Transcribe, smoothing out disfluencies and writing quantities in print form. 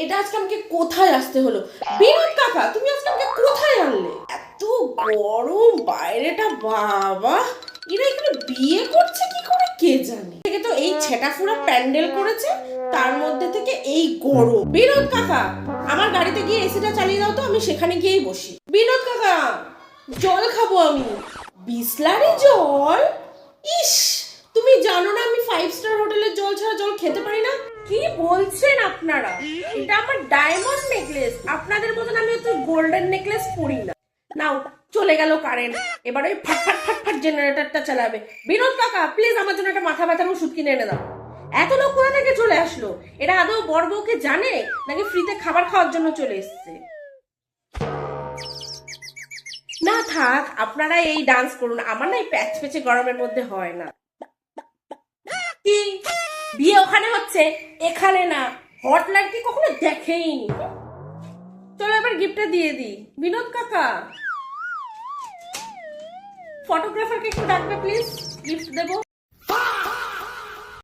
এটা আজকে আমাকে কোথায় আসতে হলো? বিনোদ কাকা, তুমি আজকে আমাকে কোথায় আনলে? এত গরম বাইরেটা, বাবা এরা এখানে বিয়ে করছে কি করে কে জানে। থেকে তো এই ছেটাফুরা প্যান্ডেল করেছে, তার মধ্যে থেকে এই গরম। বিনোদ কাকা, আমার গাড়িতে গিয়ে এসিটা চালিয়ে দাও তো, আমি সেখানে গিয়েই বসি। বিনোদ কাকা, জল খাবো আমি। বিসলারি জল? ইস, তুমি জানো না আমি 5 স্টার হোটেলের জল ছাড়া জল খেতে পারি না। কি বলছেন আপনারা? এটা আমার ডায়মন্ড নেকলেস, আপনাদের মতন আমি তো গোল্ডেন নেকলেস পরি না। নাও, চলে গেল কারেন্ট, এবার ওই ফাট ফাট ফাট ফাট জেনারেটরটা চালাবে। বিনোদ কাকা, প্লিজ আমার জন্য একটা মাথা ব্যথার ওষুধ কিনে এনে দাও। এত লোক কোথা থেকে চলে আসলো? এরা আদৌ বড় বউকে জানে নাকি ফ্রিতে খাবার খাওয়ার জন্য চলে এসছে? না থাক, আপনারা এই ডান্স করুন, আমার না এই প্যাচ পেচে গরমের মধ্যে হয় না। কি বিয়ে ওখানে হচ্ছে, এখানে না? হট লাইট কি কখনো দেখেইনি। চলো এবার গিফটটা দিয়ে দিই। বিনোদ কাকা, ফটোগ্রাফারকে একটু ডাকবে প্লিজ, গিফট দেবো।